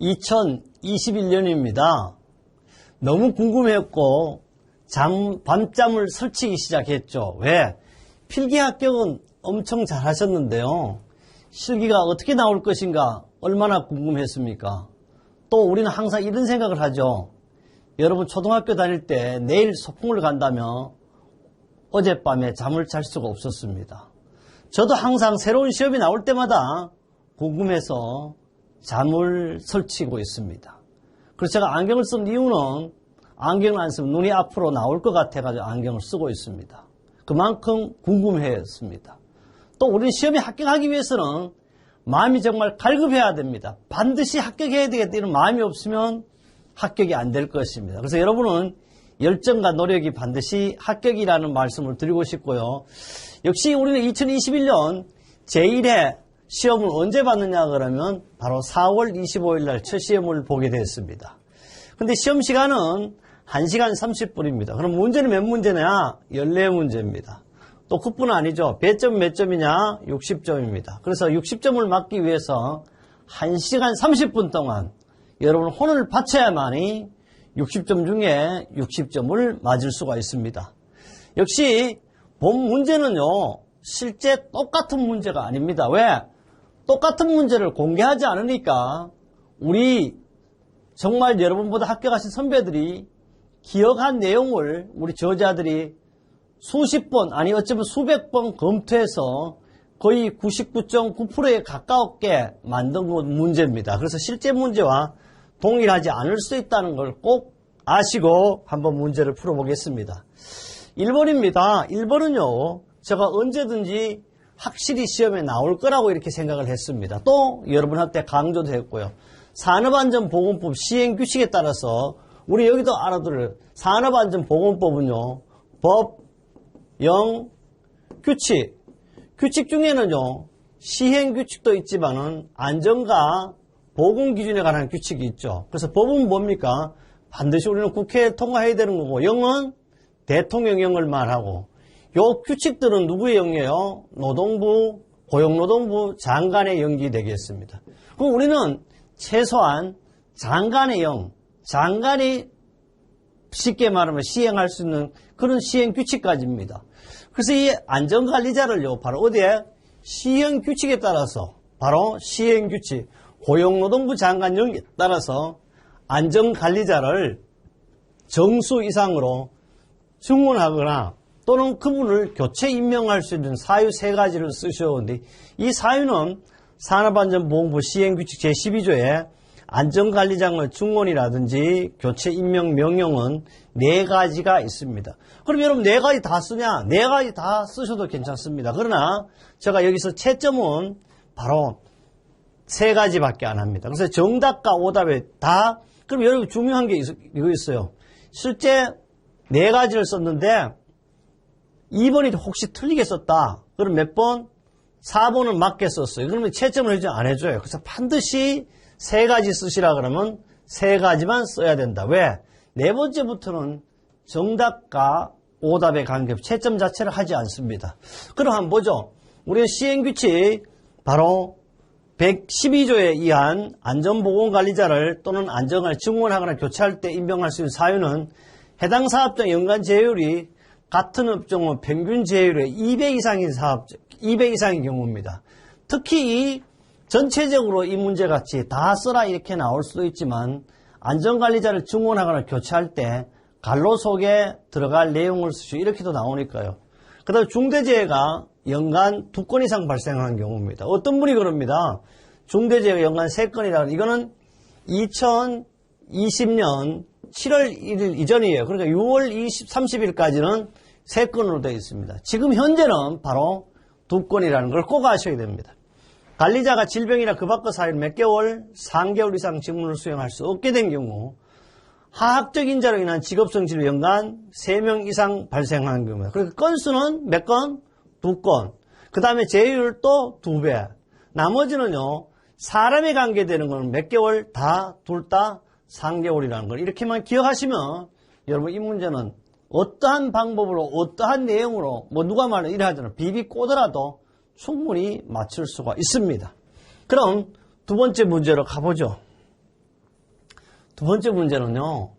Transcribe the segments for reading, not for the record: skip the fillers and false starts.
2021년입니다. 너무 궁금했고 밤잠을 설치기 시작했죠. 왜? 필기 합격은 엄청 잘하셨는데요. 실기가 어떻게 나올 것인가 얼마나 궁금했습니까? 또 우리는 항상 이런 생각을 하죠. 여러분 초등학교 다닐 때 내일 소풍을 간다며 어젯밤에 잠을 잘 수가 없었습니다. 저도 항상 새로운 시험이 나올 때마다 궁금해서 잠을 설치고 있습니다. 그래서 제가 안경을 쓴 이유는 안경을 안 쓰면 눈이 앞으로 나올 것 같아가지고 안경을 쓰고 있습니다. 그만큼 궁금했습니다. 또 우리는 시험에 합격하기 위해서는 마음이 정말 갈급해야 됩니다. 반드시 합격해야 되겠다 이런 마음이 없으면 합격이 안 될 것입니다. 그래서 여러분은 열정과 노력이 반드시 합격이라는 말씀을 드리고 싶고요. 역시 우리는 2021년 제1회 시험을 언제 받느냐 그러면 바로 4월 25일 날 첫 시험을 보게 됐습니다. 근데 시험 시간은 1시간 30분입니다. 그럼 문제는 몇 문제냐? 14문제입니다. 또 그뿐 아니죠. 배점 몇 점이냐? 60점입니다. 그래서 60점을 맞기 위해서 1시간 30분 동안 여러분 혼을 바쳐야만이 60점 중에 60점을 맞을 수가 있습니다. 역시 본 문제는요. 실제 똑같은 문제가 아닙니다. 왜? 똑같은 문제를 공개하지 않으니까 우리 정말 여러분보다 합격하신 선배들이 기억한 내용을 우리 저자들이 수십 번 아니 어쩌면 수백 번 검토해서 거의 99.9%에 가깝게 만든 문제입니다. 그래서 실제 문제와 동일하지 않을 수 있다는 걸 꼭 아시고 한번 문제를 풀어보겠습니다. 1번입니다. 1번은요. 제가 언제든지 확실히 시험에 나올 거라고 이렇게 생각을 했습니다. 또 여러분한테 강조도 했고요. 산업안전보건법 시행규칙에 따라서 우리 여기도 알아들어요. 산업안전보건법은요. 법, 영, 규칙. 규칙 중에는요. 시행규칙도 있지만은 안전과 보건기준에 관한 규칙이 있죠. 그래서 법은 뭡니까? 반드시 우리는 국회에 통과해야 되는 거고 영은 대통령령을 말하고 요 규칙들은 누구의 영이에요? 노동부, 고용노동부 장관의 영이 되겠습니다. 그럼 우리는 최소한 장관의 영, 장관이 쉽게 말하면 시행할 수 있는 그런 시행 규칙까지입니다. 그래서 이 안전관리자를요, 바로 어디에? 시행 규칙에 따라서, 바로 시행 규칙, 고용노동부 장관 영에 따라서 안전관리자를 정수 이상으로 증원하거나 또는 그분을 교체 임명할 수 있는 사유 3가지를 쓰셨는데 이 사유는 산업안전보건법 시행규칙 제12조에 안전관리장의 증원이라든지 교체 임명 명령은 4가지가 있습니다. 그럼 여러분 4가지 다 쓰냐? 4가지 다 쓰셔도 괜찮습니다. 그러나 제가 여기서 채점은 바로 3가지밖에 안 합니다. 그래서 정답과 오답에 다 그럼 여러분 중요한 게 이거 있어요. 실제 4가지를 썼는데 2번이 혹시 틀리게 썼다. 그럼 몇 번? 4번은 맞게 썼어요. 그러면 채점을 안 해줘요. 그래서 반드시 3가지 쓰시라 그러면 3가지만 써야 된다. 왜? 4번째부터는 정답과 오답에 관계없이 채점 자체를 하지 않습니다. 그럼 한번 보죠. 우리는 시행규칙 바로 112조에 의한 안전보건관리자를 또는 안전을 증원하거나 교체할 때 임명할 수 있는 사유는 해당 사업장 연간 제휴율이 같은 업종은 평균 제휴율의 2배 이상인 사업장, 2배 이상인 경우입니다. 특히 이 전체적으로 이 문제같이 다 써라 이렇게 나올 수도 있지만 안전관리자를 증원하거나 교체할 때 갈로 속에 들어갈 내용을 쓰시오 이렇게도 나오니까요. 그 다음에 중대재해가 연간 2건 이상 발생하는 경우입니다. 어떤 분이 그럽니다. 중대재해가 연간 3건이라는 이거는 2020년 7월 1일 이전이에요. 그러니까 6월 30일까지는 3건으로 되어 있습니다. 지금 현재는 바로 2건이라는 걸 꼭 아셔야 됩니다. 관리자가 질병이나 그 밖의 사유로 몇 개월, 3개월 이상 직무를 수행할 수 없게 된 경우 하학적 인자로 인한 직업성 질환 연간 3명 이상 발생하는 경우입니다. 그러니까 건수는 몇 건? 2건. 그 다음에 제휴율 또 2배. 나머지는요. 사람에 관계되는 건 몇 개월? 둘 다 3개월이라는 걸 이렇게만 기억하시면 여러분 이 문제는 어떠한 방법으로 어떠한 내용으로 뭐 누가 말해 이래 하잖아요. 비비 꼬더라도 충분히 맞출 수가 있습니다. 그럼 두 번째 문제로 가보죠. 두 번째 문제는요.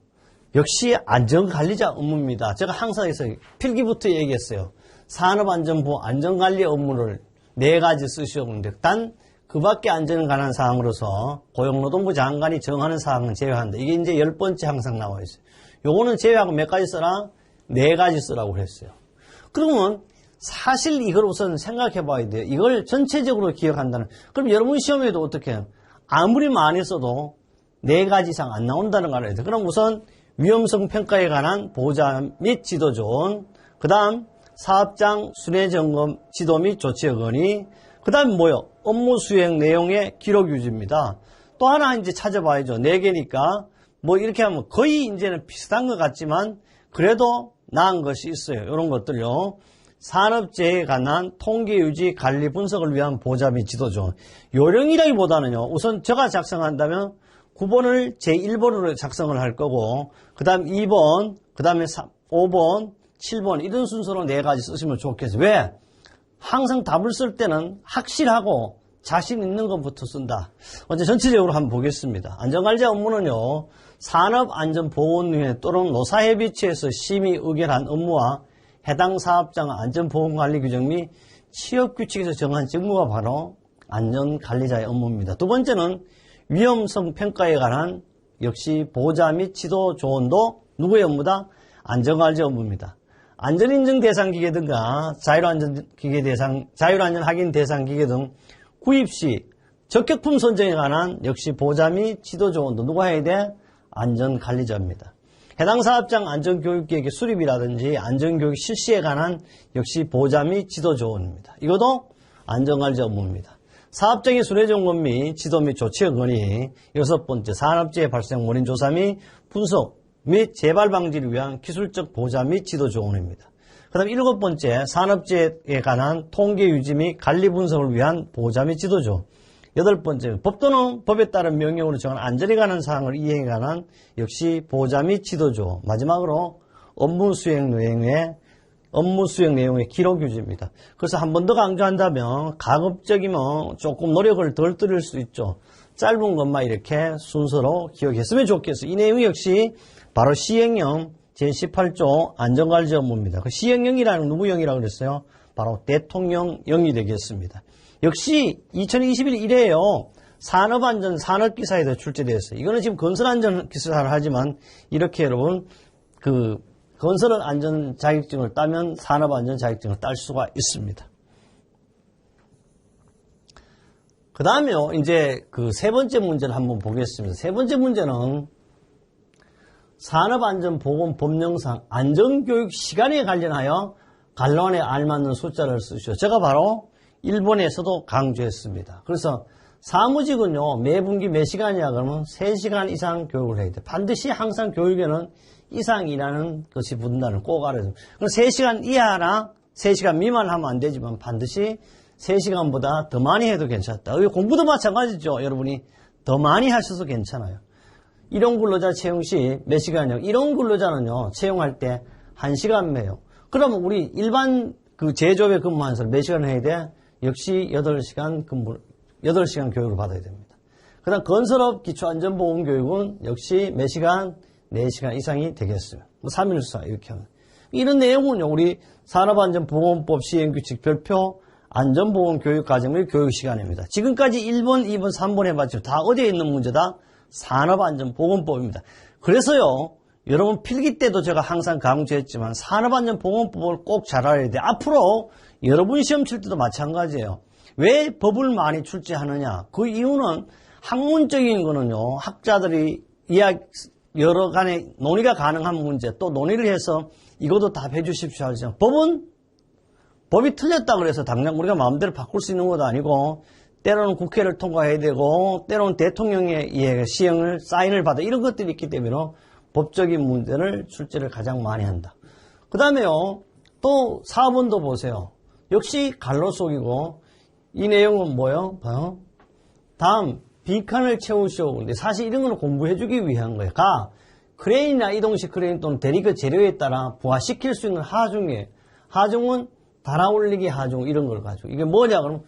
역시 안전관리자 업무입니다. 제가 항상 해서 필기부터 얘기했어요. 산업안전부 안전관리 업무를 4가지 쓰시오는데 단 그 밖에 안전에 관한 사항으로서 고용노동부 장관이 정하는 사항은 제외한다. 이게 이제 10번째 항상 나와 있어요. 요거는 제외하고 몇 가지 써라? 4가지 쓰라고 그랬어요. 그러면 사실 이걸 우선 생각해 봐야 돼요. 이걸 전체적으로 기억한다는. 그럼 여러분 시험에도 어떻게 해요? 아무리 많이 써도 4가지 이상 안 나온다는 걸 알아야 돼요. 그럼 우선 위험성 평가에 관한 보자 및 지도 조언, 그 다음 사업장 순회 점검 지도 및 조치 건의, 그 다음 뭐요? 업무 수행 내용의 기록 유지입니다. 또 하나 이제 찾아봐야죠. 4개니까 뭐 이렇게 하면 거의 이제는 비슷한 것 같지만 그래도 나은 것이 있어요. 이런 것들요. 산업재해에 관한 통계 유지 관리 분석을 위한 보자 및 지도 조언. 요령이라기보다는요. 우선 제가 작성한다면 9번을 제1번으로 작성을 할 거고 그 다음 2번, 그 다음에 5번, 7번 이런 순서로 4가지 쓰시면 좋겠어요. 왜? 항상 답을 쓸 때는 확실하고 자신 있는 것부터 쓴다. 먼저 전체적으로 한번 보겠습니다. 안전관리자 업무는요. 산업안전보건위원회 또는 노사협의체에서 심의 의결한 업무와 해당 사업장 안전보건관리 규정 및 취업규칙에서 정한 직무가 바로 안전관리자의 업무입니다. 두 번째는 위험성 평가에 관한 역시 보자 및 지도 조언도 누구의 업무다? 안전관리자 업무입니다. 안전인증 대상 기계 등과 자율안전 확인 대상 기계 등 구입 시 적격품 선정에 관한 역시 보자 및 지도 조언도 누가 해야 돼? 안전관리자입니다. 해당 사업장 안전교육계획의 수립이라든지 안전교육 실시에 관한 역시 보자 및 지도 조언입니다. 이것도 안전관리자 업무입니다. 사업장의 순회점검 및 지도 및 조치의 건의. 6번째, 산업재해 발생 원인 조사 및 분석 및 재발 방지를 위한 기술적 보자 및 지도 조언입니다. 그 다음 7번째, 산업재해에 관한 통계 유지 및 관리 분석을 위한 보자 및 지도 조언. 8번째, 법 또는 법에 따른 명령으로 정한 안전에 관한 사항을 이행에 관한 역시 보자 및 지도 조언. 마지막으로 업무 수행 내용의 기록 유지입니다. 그래서 한 번 더 강조한다면 가급적이면 조금 노력을 덜 들일 수 있죠. 짧은 것만 이렇게 순서로 기억했으면 좋겠어요. 이 내용이 역시 바로 시행령 제18조 안전관리자 업무입니다. 그 시행령이라는 누구령이라고 그랬어요? 바로 대통령령이 되겠습니다. 역시 2021 1회에요. 산업안전 산업기사에도 출제되었어요. 이거는 지금 건설안전기사를 하지만 이렇게 여러분 건설 안전 자격증을 따면 산업안전 자격증을 딸 수가 있습니다. 그 다음에요, 이제 그 3번째 문제를 한번 보겠습니다. 3번째 문제는 산업안전보건법령상 안전교육 시간에 관련하여 관론에 알맞는 숫자를 쓰시오. 제가 바로 1번에서도 강조했습니다. 그래서 사무직은요, 매 분기 몇 시간이야? 그러면 3시간 이상 교육을 해야 돼. 반드시 항상 교육에는 이상 일하는 것이 붙는다는 꼭 알아야 그럼 3시간 이하나 3시간 미만 하면 안 되지만 반드시 3시간보다 더 많이 해도 괜찮다. 공부도 마찬가지죠. 여러분이 더 많이 하셔서 괜찮아요. 일용 근로자 채용 시 몇 시간이요? 일용 근로자는요, 채용할 때 1시간 매요. 그러면 우리 일반 그 제조업에 근무하는 사람 몇 시간 해야 돼? 역시 8시간 교육을 받아야 됩니다. 그 다음 건설업 기초안전보험 교육은 역시 몇 시간? 4시간 이상이 되겠어요. 3일수사 이렇게 하면. 이런 내용은요, 우리 산업안전보건법 시행규칙 별표 안전보건교육과정의 교육시간입니다. 지금까지 1번, 2번, 3번 해봤죠. 다 어디에 있는 문제다? 산업안전보건법입니다. 그래서요, 여러분 필기 때도 제가 항상 강조했지만 산업안전보건법을 꼭 잘 알아야 돼요. 앞으로 여러분 시험 칠 때도 마찬가지예요. 왜 법을 많이 출제하느냐? 그 이유는 학문적인 거는요, 학자들이 여러 간의 논의가 가능한 문제, 또 논의를 해서 이것도 답해 주십시오 하죠. 법이 틀렸다고 해서 당장 우리가 마음대로 바꿀 수 있는 것도 아니고, 때로는 국회를 통과해야 되고, 때로는 대통령의 시행을, 사인을 받아, 이런 것들이 있기 때문에 법적인 문제를 출제를 가장 많이 한다. 그 다음에요, 또 4번도 보세요. 역시 갈로 속이고, 이 내용은 뭐예요? 봐요. 다음, 빈칸을 채우시오. 근데 사실 이런 걸 공부해주기 위한 거예요. 크레인이나 이동식 크레인 또는 대리급 재료에 따라 부하시킬 수 있는 하중이에요. 하중은 달아올리기 하중, 이런 걸 가지고. 이게 뭐냐, 그러면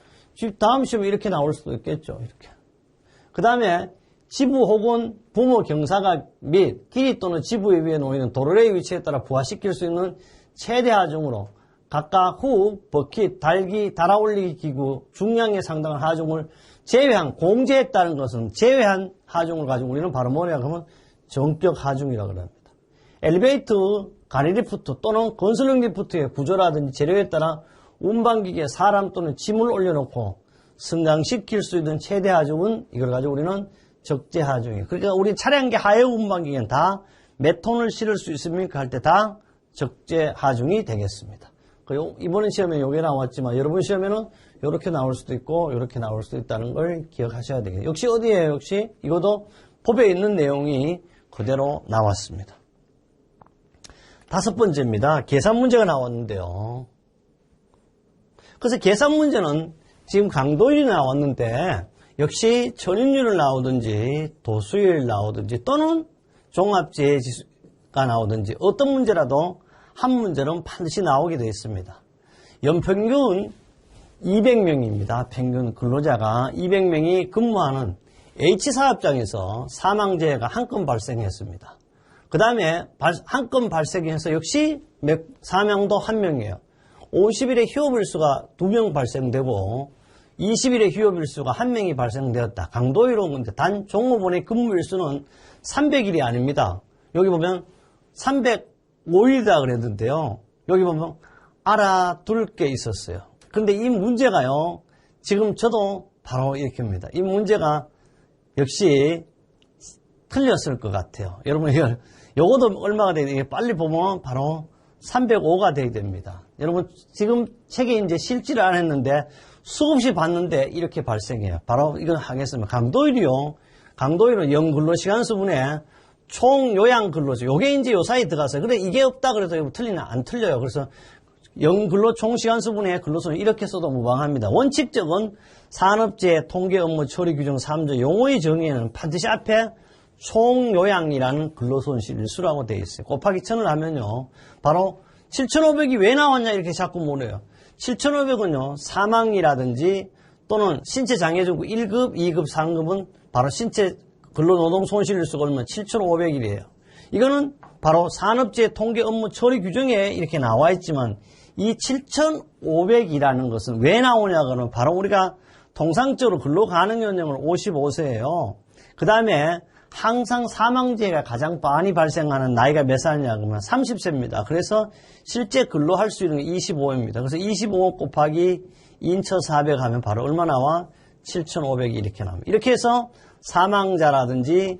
다음 시험에 이렇게 나올 수도 있겠죠. 이렇게. 그 다음에 지부 혹은 부모 경사각 및 길이 또는 지부에 위에 놓이는 도르래의 위치에 따라 부하시킬 수 있는 최대 하중으로 각각 후, 버킷, 달기, 달아올리기 기구, 중량에 상당한 하중을 제외한, 공제에 따른 것은 제외한 하중을 가지고 우리는 바로 뭐냐 하면 정격 하중이라고 합니다. 엘리베이터, 가리리프트 또는 건설용 리프트의 구조라든지 재료에 따라 운반기계에 사람 또는 짐을 올려놓고 승강시킬 수 있는 최대 하중은 이걸 가지고 우리는 적재 하중이에요. 그러니까 우리 차량계 하해 운반기계는 다 몇 톤을 실을 수 있습니까? 할 때 다 적재 하중이 되겠습니다. 이번 시험에 이게 나왔지만 여러분 시험에는 이렇게 나올 수도 있고 이렇게 나올 수도 있다는 걸 기억하셔야 되겠죠. 역시 어디에요? 역시 이것도 법에 있는 내용이 그대로 나왔습니다. 5번째입니다. 계산 문제가 나왔는데요. 그래서 계산 문제는 지금 강도율이 나왔는데 역시 전입률을 나오든지 도수율 나오든지 또는 종합재해지수가 나오든지 어떤 문제라도 한 문제는 반드시 나오게 되어 있습니다. 연평균 200명입니다. 평균 근로자가 200명이 근무하는 H사업장에서 사망재해가 한 건 발생했습니다. 그 다음에 한 건 발생해서 역시 사망도 한 명이에요. 50일의 휴업일수가 2명 발생되고 20일의 휴업일수가 1명이 발생되었다. 강도율은 단 종업원의 근무일수는 300일이 아닙니다. 여기 보면 305일이다 그랬는데요. 여기 보면 알아둘 게 있었어요. 근데 이 문제가요. 지금 저도 바로 이렇게입니다. 이 문제가 역시 틀렸을 것 같아요. 여러분 이것도 얼마가 돼야 돼요? 빨리 보면 바로 305가 돼야 됩니다. 여러분 지금 책에 이제 실지를 안 했는데 수없이 봤는데 이렇게 발생해요. 바로 이건 하겠습니다. 강도율이요. 강도율은 연근로시간수분의 총 요양 근로죠. 요게 이제 요 사이에 들어갔어요. 근데 이게 없다 그래서 이거 틀리나 안 틀려요. 그래서 연근로 총시간수분의 근로수는 이렇게 써도 무방합니다. 원칙적은 산업재해 통계 업무 처리 규정 3조 용어의 정의에는 반드시 앞에 총요양이라는 근로손실일수라고 되어 있어요. 곱하기 1000을 하면요. 바로 7,500이 왜 나왔냐 이렇게 자꾸 물어요. 7,500은요. 사망이라든지 또는 신체장애증후 1급, 2급, 3급은 바로 신체 근로노동손실일수가 얼마나 7,500일이에요. 이거는 바로 산업재해 통계 업무 처리 규정에 이렇게 나와 있지만 이 7,500이라는 것은 왜 나오냐 그러면 바로 우리가 통상적으로 근로가능연령을 55세예요. 그 다음에 항상 사망재해가 가장 많이 발생하는 나이가 몇 살이냐 그러면 30세입니다. 그래서 실제 근로할 수 있는 게 25입니다. 그래서 25 곱하기 인처 400 하면 바로 얼마 나와? 7,500이 이렇게 나옵니다. 이렇게 해서 사망자라든지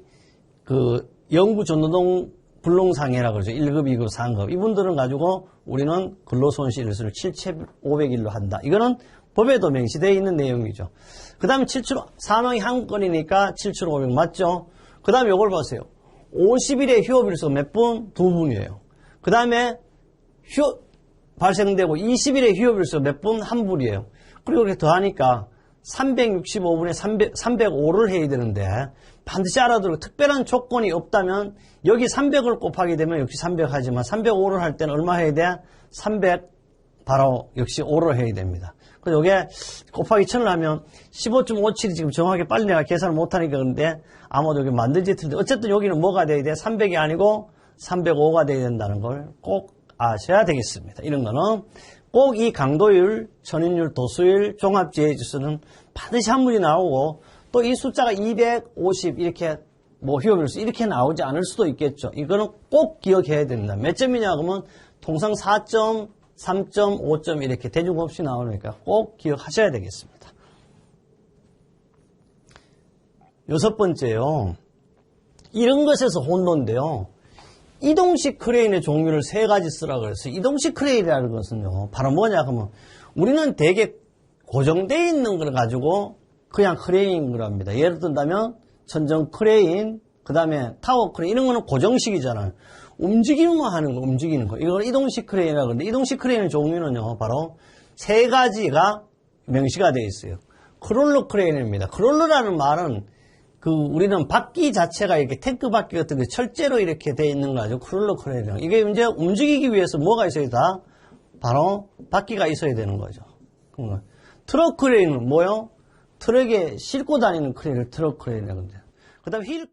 그 영구전노동 불능상해라고 그러죠. 1급, 2급, 3급. 이분들은 가지고 우리는 근로손실일수를 7,500일로 한다. 이거는 법에도 명시되어 있는 내용이죠. 그 다음에 사망이 한 건이니까 7,500 맞죠? 그 다음에 이걸 보세요. 50일의 휴업일수가 몇 분? 2분이에요. 그 다음에 발생되고 20일의 휴업일수가 몇 분? 1분이에요. 그리고 이렇게 더하니까 365분에 305를 해야 되는데 반드시 알아두고 특별한 조건이 없다면 여기 300을 곱하게 되면 역시 300 하지만 305를 할 때는 얼마 해야 돼? 300 바로 역시 5를 해야 됩니다. 그래서 이게 곱하기 1000을 하면 15.57이 지금 정확하게 빨리 내가 계산을 못하니까 그런데 아마도 여기 만든지 틀린데 어쨌든 여기는 뭐가 돼야 돼? 300이 아니고 305가 돼야 된다는 걸 꼭 아셔야 되겠습니다. 이런 거는 꼭 이 강도율, 전입률, 도수율, 종합재해지수는 반드시 한 문이 나오고 또 이 숫자가 250 이렇게 뭐 휴업일수 이렇게 나오지 않을 수도 있겠죠. 이거는 꼭 기억해야 됩니다. 몇 점이냐 그러면 통상 4점, 3점, 5점 이렇게 대중 없이 나오니까 꼭 기억하셔야 되겠습니다. 6번째요. 이런 것에서 혼돈인데요. 이동식 크레인의 종류를 3가지 쓰라고 그랬어요. 이동식 크레인이라는 것은요. 바로 뭐냐 하면 우리는 대개 고정되어 있는 걸 가지고 그냥 크레인인 거랍니다. 예를 든다면 천정 크레인, 그 다음에 타워 크레인 이런 거는 고정식이잖아요. 움직이기만 하는 거, 움직이는 거. 이걸 이동식 크레인이라고 하는데 이동식 크레인의 종류는요. 바로 3가지가 명시가 되어 있어요. 크롤러 크레인입니다. 크롤러라는 말은 우리는 바퀴 자체가 이렇게 탱크 바퀴 같은 게 철제로 이렇게 되어 있는 거 가지고 크롤러 크레인이라고. 이게 이제 움직이기 위해서 뭐가 있어야 다? 바로 바퀴가 있어야 되는 거죠. 트럭 크레인은 뭐요? 트럭에 싣고 다니는 크레인을 트럭 크레인이라고 합니다. 그 다음에 휠